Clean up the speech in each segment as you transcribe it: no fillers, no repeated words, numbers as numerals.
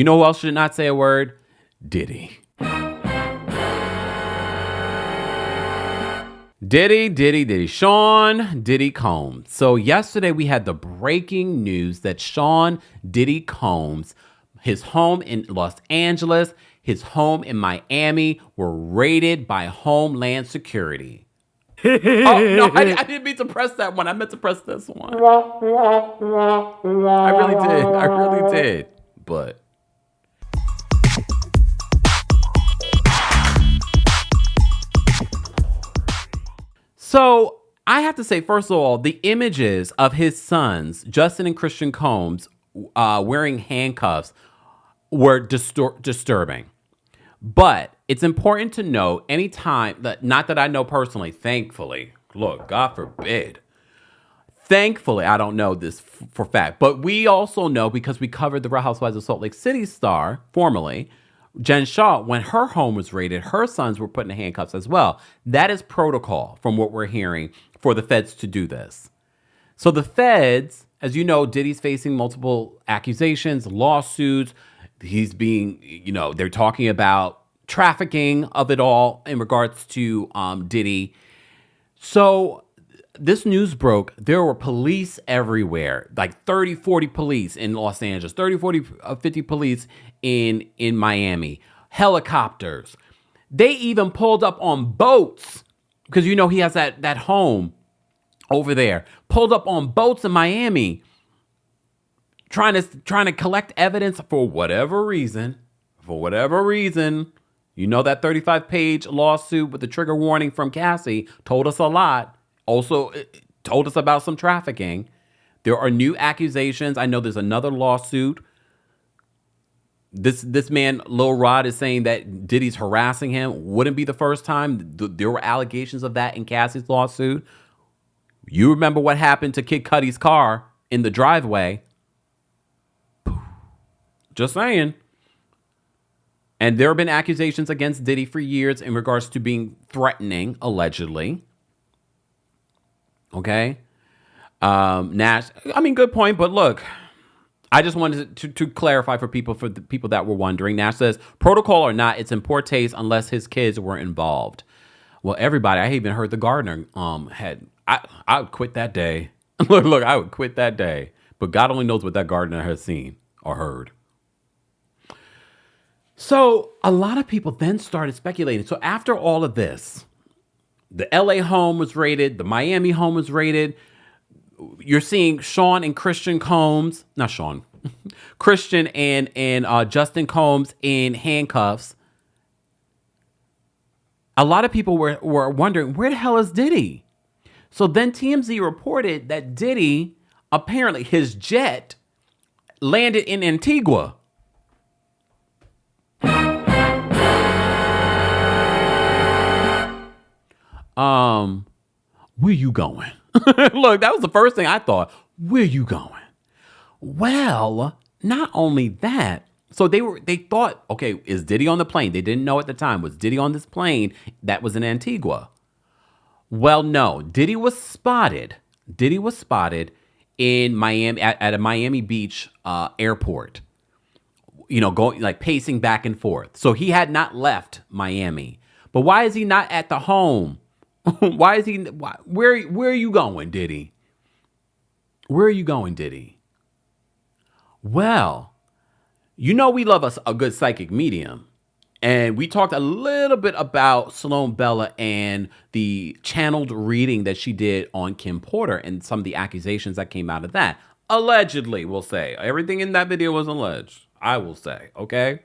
You know who else should not say a word? Diddy. Diddy. Sean Diddy Combs. So yesterday we had the breaking news that Sean Diddy Combs, his home in Los Angeles, his home in Miami were raided by Homeland Security. Oh, no, I didn't mean to press that one. I meant to press this one. I really did. But so I have to say, first of all, the images of his sons, Justin and Christian Combs, wearing handcuffs were disturbing. But it's important to know anytime that, not that I know personally, thankfully, look, God forbid. Thankfully, I don't know this for fact, but we also know because we covered the Real Housewives of Salt Lake City star, formerly, Jen Shaw, when her home was raided, her sons were put in handcuffs as well. That is protocol from what we're hearing for the feds to do this. So the feds, as you know, Diddy's facing multiple accusations, lawsuits. He's being, they're talking about trafficking of it all in regards to Diddy. So this news broke. There were police everywhere, like 30, 40 police in Los Angeles, 30, 40, 50 police in Miami, helicopters. They even pulled up on boats because, he has that home over there, pulled up on boats in Miami, trying to collect evidence for whatever reason. That 35-page lawsuit with the trigger warning from Cassie told us a lot. Also, it told us about some trafficking. There are new accusations. I know there's another lawsuit. This man, Lil Rod, is saying that Diddy's harassing him. Wouldn't be the first time. There were allegations of that in Cassie's lawsuit. You remember what happened to Kid Cudi's car in the driveway. Just saying. And there have been accusations against Diddy for years in regards to being threatening, allegedly. Okay. Nash, good point, but look, I just wanted to clarify for the people that were wondering. Nash says, protocol or not, it's in poor taste unless his kids were involved. Well, everybody, I even heard the gardener I would quit that day. Look, I would quit that day. But God only knows what that gardener has seen or heard. So a lot of people then started speculating. So after all of this, the LA home was raided, the Miami home was raided. You're seeing Sean and Christian Combs, not Sean, Christian and Justin Combs in handcuffs. A lot of people were wondering, where the hell is Diddy? So then TMZ reported that Diddy, apparently his jet landed in Antiqua. Where you going? Look, that was the first thing I thought. Where you going? Well, not only that. So they thought, okay, is Diddy on the plane? They didn't know at the time. Was Diddy on this plane that was in Antigua? Well, no. Diddy was spotted in Miami at a Miami Beach airport. Going like pacing back and forth. So he had not left Miami. But why is he not at the home? Where are you going, Diddy? Where are you going, Diddy? Well, we love a good psychic medium. And we talked a little bit about Sloan Bella and the channeled reading that she did on Kim Porter and some of the accusations that came out of that. Allegedly, we'll say. Everything in that video was alleged, I will say, okay?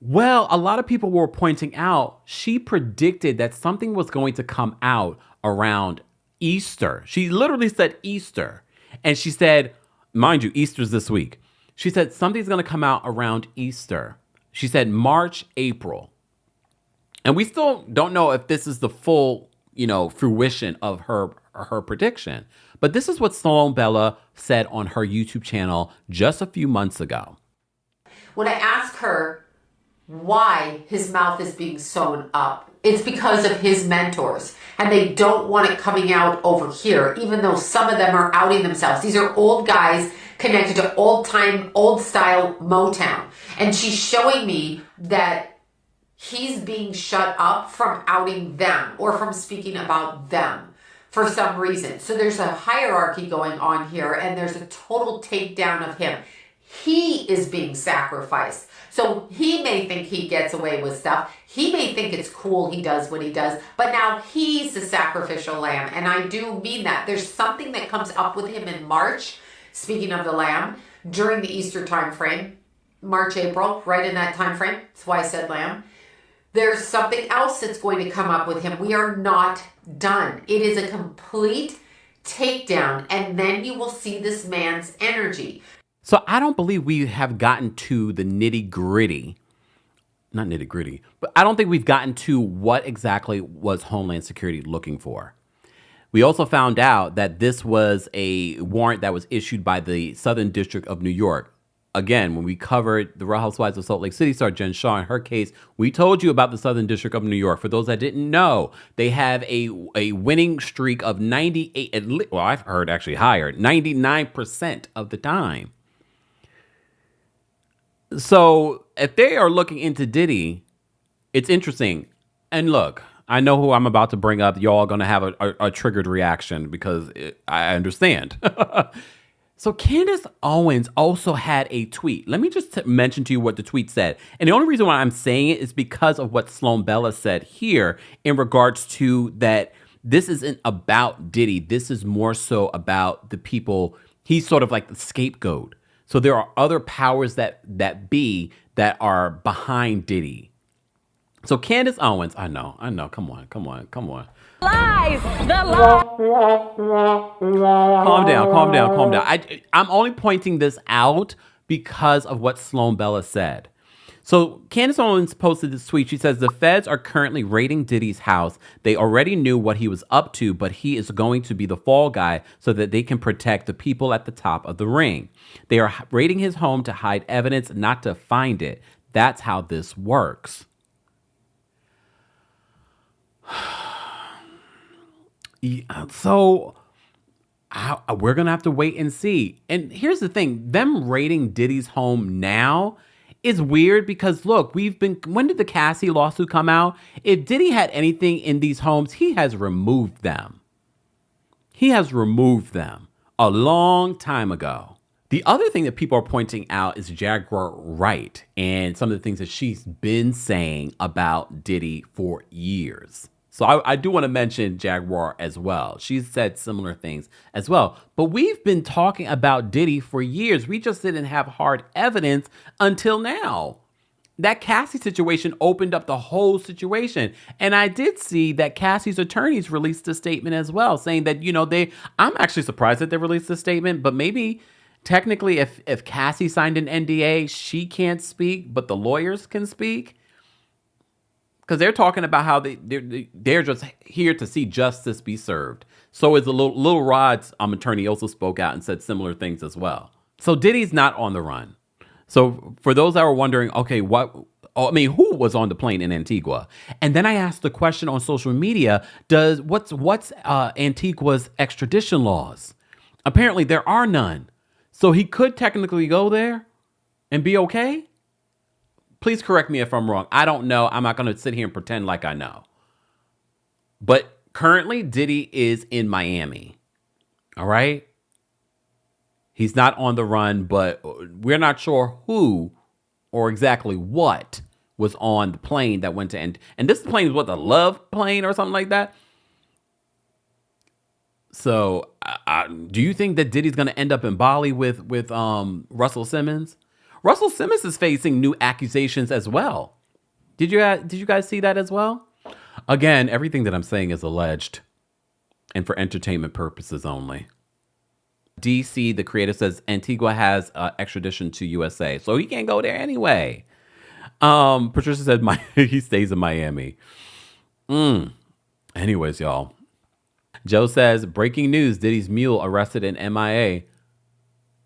Well, a lot of people were pointing out she predicted that something was going to come out around Easter. She literally said Easter. And she said, mind you, Easter's this week. She said something's going to come out around Easter. She said March, April. And we still don't know if this is the full, fruition of her prediction. But this is what Sloan Bella said on her YouTube channel just a few months ago. When I ask her why his mouth is being sewn up, it's because of his mentors. And they don't want it coming out over here, even though some of them are outing themselves. These are old guys connected to old style Motown. And she's showing me that he's being shut up from outing them or from speaking about them for some reason. So there's a hierarchy going on here, and there's a total takedown of him. He is being sacrificed. So he may think he gets away with stuff. He may think it's cool he does what he does, but now he's the sacrificial lamb. And I do mean that. There's something that comes up with him in March, speaking of the lamb, during the Easter time frame, March, April, right in that time frame. That's why I said lamb. There's something else that's going to come up with him. We are not done. It is a complete takedown, and then you will see this man's energy. So I don't believe we have gotten to the nitty gritty. Not nitty gritty, but I don't think we've gotten to what exactly was Homeland Security looking for. We also found out that this was a warrant that was issued by the Southern District of New York. Again, when we covered the Real Housewives of Salt Lake City star Jen Shaw in her case, we told you about the Southern District of New York. For those that didn't know, they have a winning streak of 98, well, I've heard actually higher, 99% of the time. So if they are looking into Diddy, it's interesting. And look, I know who I'm about to bring up. Y'all are going to have a triggered reaction because I understand. So Candace Owens also had a tweet. Let me just mention to you what the tweet said. And the only reason why I'm saying it is because of what Sloan Bella said here in regards to that this isn't about Diddy. This is more so about the people. He's sort of like the scapegoat. So there are other powers that be that are behind Diddy. So Candace Owens, I know. Come on. Lies! The lies! Calm down. I'm only pointing this out because of what Sloan Bella said. So Candace Owens posted this tweet. She says, the feds are currently raiding Diddy's house. They already knew what he was up to, but he is going to be the fall guy so that they can protect the people at the top of the ring. They are raiding his home to hide evidence, not to find it. That's how this works. So we're going to have to wait and see. And here's the thing. Them raiding Diddy's home now is weird because, look, when did the Cassie lawsuit come out? If Diddy had anything in these homes, he has removed them. He has removed them a long time ago. The other thing that people are pointing out is Jaguar Wright and some of the things that she's been saying about Diddy for years. So I do want to mention Jaguar as well. She's said similar things as well. But we've been talking about Diddy for years. We just didn't have hard evidence until now. That Cassie situation opened up the whole situation. And I did see that Cassie's attorneys released a statement as well, saying that, I'm actually surprised that they released a statement, but maybe technically if Cassie signed an NDA, she can't speak, but the lawyers can speak. Because they're talking about how they're just here to see justice be served. So is the Lil Rod's attorney also spoke out and said similar things as well. So Diddy's not on the run. So for those that were wondering, okay, who was on the plane in Antiqua? And then I asked the question on social media, what's Antiqua's extradition laws? Apparently there are none. So he could technically go there and be okay. Please correct me if I'm wrong. I don't know. I'm not going to sit here and pretend like I know. But currently, Diddy is in Miami. All right? He's not on the run, but we're not sure who or exactly what was on the plane that went to end. And this plane is what, the Love plane or something like that? So do you think that Diddy's going to end up in Bali with Russell Simmons? Russell Simmons is facing new accusations as well. Did you guys see that as well? Again, everything that I'm saying is alleged and for entertainment purposes only. DC, the creator, says Antigua has extradition to USA, so he can't go there anyway. Patricia said he stays in Miami. Anyways, y'all. Joe says, breaking news, Diddy's Mule arrested in MIA.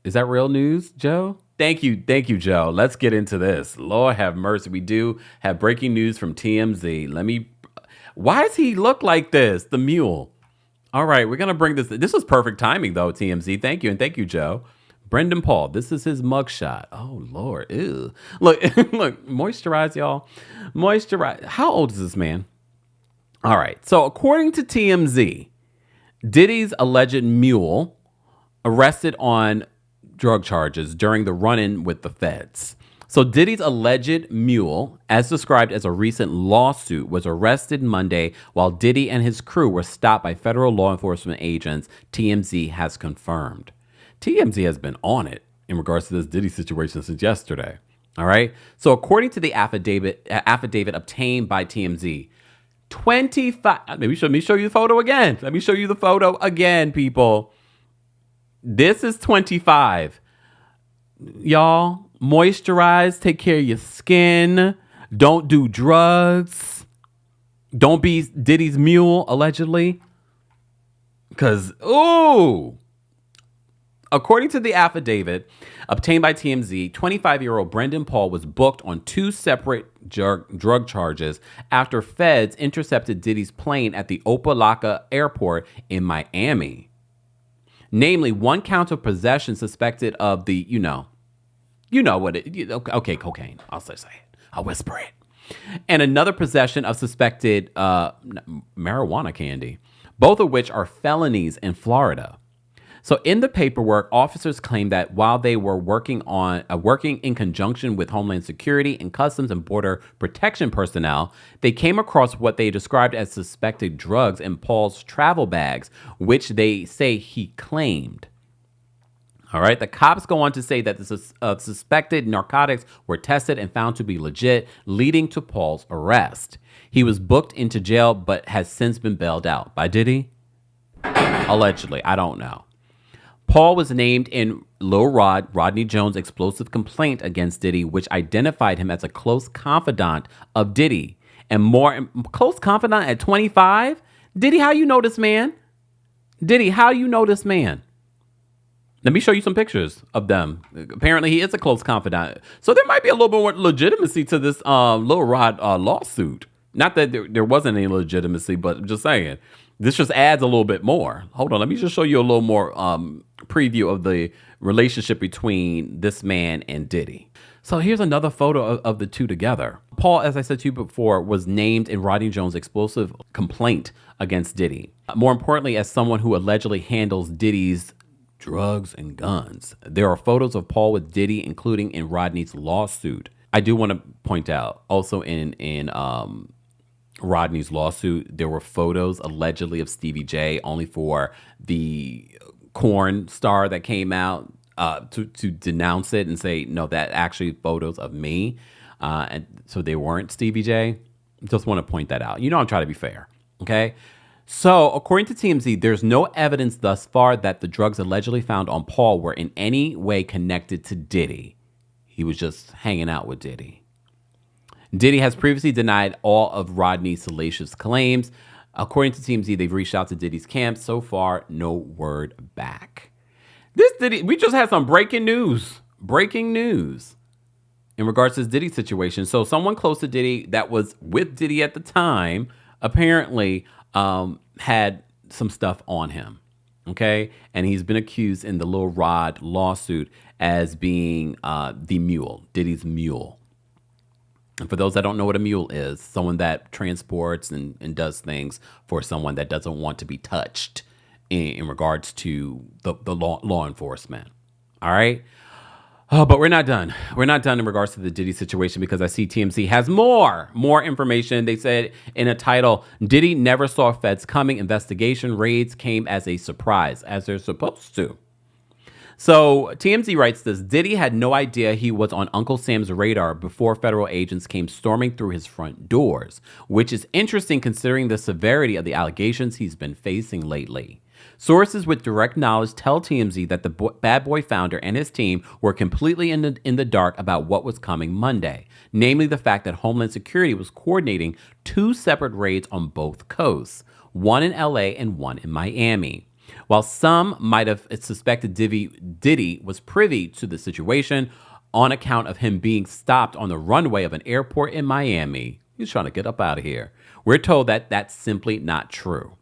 Is that real news, Joe? Thank you, Joe. Let's get into this. Lord have mercy. We do have breaking news from TMZ. Why does he look like this? The Mule. All right, we're going to bring this. This was perfect timing, though, TMZ. Thank you, and thank you, Joe. Brendan Paul. This is his mugshot. Oh, Lord. Ew. Look, look, moisturize, y'all. Moisturize. How old is this man? All right. So according to TMZ, Diddy's alleged mule arrested on drug charges during the run-in with the feds. So Diddy's alleged mule, as described as a recent lawsuit, was arrested Monday while Diddy and his crew were stopped by federal law enforcement agents, TMZ has confirmed. TMZ has been on it in regards to this Diddy situation since yesterday. All right. So according to the affidavit obtained by TMZ, 25. Let me show you the photo again. Let me show you the photo again, people. This is 25. Y'all, moisturize, take care of your skin. Don't do drugs. Don't be Diddy's mule, allegedly. Because, ooh. According to the affidavit obtained by TMZ, 25-year-old Brendan Paul was booked on 2 separate drug charges after feds intercepted Diddy's plane at the Opa-locka airport in Miami. Namely, 1 count of possession suspected of the, you know what it, okay, cocaine. I'll say it. I'll whisper it. And another possession of suspected marijuana candy, both of which are felonies in Florida. So in the paperwork, officers claimed that while they were working in conjunction with Homeland Security and Customs and Border Protection personnel, they came across what they described as suspected drugs in Paul's travel bags, which they say he claimed. All right. The cops go on to say that the suspected narcotics were tested and found to be legit, leading to Paul's arrest. He was booked into jail, but has since been bailed out. By Diddy? Allegedly. I don't know. Paul was named in Rodney Jones' explosive complaint against Diddy, which identified him as a close confidant of Diddy. And more, close confidant at 25? Diddy, how you know this man? Diddy, how you know this man? Let me show you some pictures of them. Apparently, he is a close confidant. So there might be a little bit more legitimacy to this Lil Rod lawsuit. Not that there wasn't any legitimacy, but I'm just saying. This just adds a little bit more. Hold on. Let me just show you a little more preview of the relationship between this man and Diddy. So here's another photo of the two together. Paul, as I said to you before, was named in Rodney Jones' explosive complaint against Diddy. More importantly, as someone who allegedly handles Diddy's drugs and guns. There are photos of Paul with Diddy, including in Rodney's lawsuit. I do want to point out also in Rodney's lawsuit, there were photos allegedly of Stevie J, only for the corn star that came out to denounce it and say, no, that actually photos of me. And so they weren't Stevie J. Just want to point that out. I'm trying to be fair. Okay. So according to TMZ, there's no evidence thus far that the drugs allegedly found on Paul were in any way connected to Diddy. He was just hanging out with Diddy. Diddy has previously denied all of Rodney's salacious claims. According to TMZ, they've reached out to Diddy's camp. So far, no word back. This Diddy, we just had some breaking news. Breaking news in regards to this Diddy situation. So someone close to Diddy that was with Diddy at the time apparently had some stuff on him. Okay. And he's been accused in the Lil Rod lawsuit as being the mule, Diddy's mule. And for those that don't know what a mule is, someone that transports and does things for someone that doesn't want to be touched in regards to the law enforcement. All right. Oh, but we're not done. We're not done in regards to the Diddy situation because I see TMZ has more information. They said in a title, Diddy never saw feds coming. Investigation raids came as a surprise, as they're supposed to. So TMZ writes this: Diddy had no idea he was on Uncle Sam's radar before federal agents came storming through his front doors, which is interesting considering the severity of the allegations he's been facing lately. Sources with direct knowledge tell TMZ that the Bad Boy founder and his team were completely in the dark about what was coming Monday, namely the fact that Homeland Security was coordinating 2 separate raids on both coasts, one in LA and one in Miami. While some might have suspected Diddy was privy to the situation on account of him being stopped on the runway of an airport in Miami, he's trying to get up out of here. We're told that that's simply not true.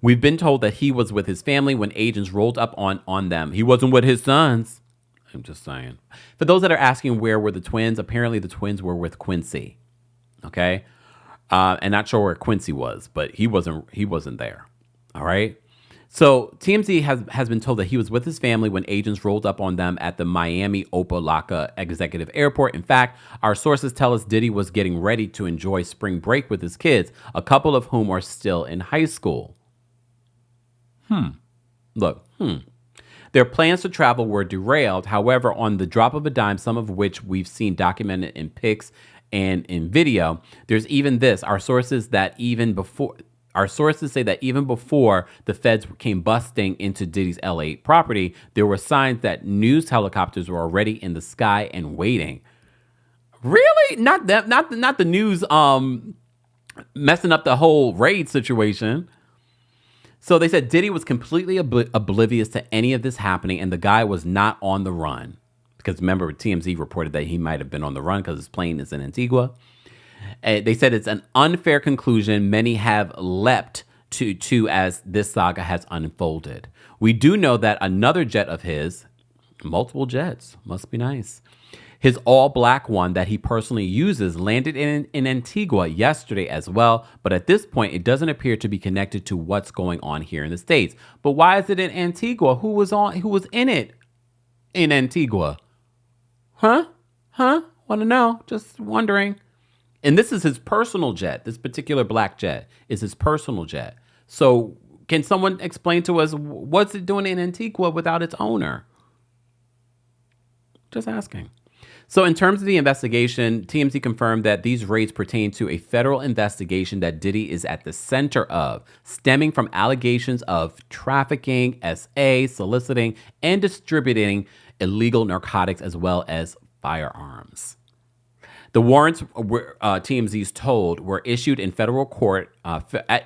We've been told that he was with his family when agents rolled up on them. He wasn't with his sons. I'm just saying. For those that are asking where were the twins, apparently the twins were with Quincy. Okay, and not sure where Quincy was, but he wasn't there. All right. So TMZ has been told that he was with his family when agents rolled up on them at the Miami Opa-locka Executive Airport. In fact, our sources tell us Diddy was getting ready to enjoy spring break with his kids, a couple of whom are still in high school. Look, Their plans to travel were derailed. However, on the drop of a dime, some of which we've seen documented in pics and in video, there's even this. Our sources say that even before the feds came busting into Diddy's LA property, there were signs that news helicopters were already in the sky and waiting. Really? Not the news messing up the whole raid situation. So they said Diddy was completely oblivious to any of this happening, and the guy was not on the run. Because remember, TMZ reported that he might have been on the run because his plane is in Antigua. They said it's an unfair conclusion many have leapt to as this saga has unfolded. We do know that another jet of his, multiple jets, must be nice, his all-black one that he personally uses landed in Antigua yesterday as well, but at this point, it doesn't appear to be connected to what's going on here in the States. But why is it in Antigua? Who was in it in Antigua? Huh? Want to know? Just wondering. And this is his personal jet. This particular black jet is his personal jet. So can someone explain to us what's it doing in Antigua without its owner? Just asking. So in terms of the investigation, TMZ confirmed that these raids pertain to a federal investigation that Diddy is at the center of, stemming from allegations of trafficking, SA, soliciting, and distributing illegal narcotics as well as firearms. The warrants, TMZ's told, were issued in federal court,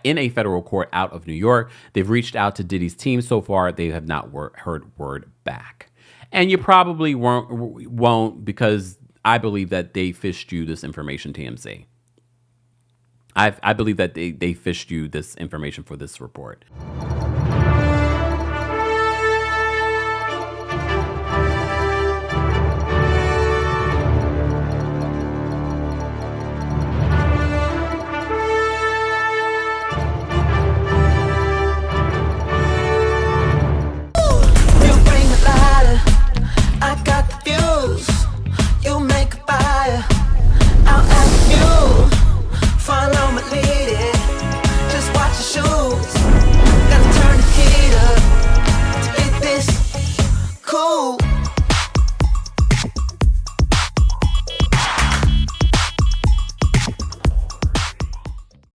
in a federal court out of New York. They've reached out to Diddy's team. So far, they have not heard word back. And you probably won't because I believe that they fished you this information, TMZ. I believe that they fished you this information for this report.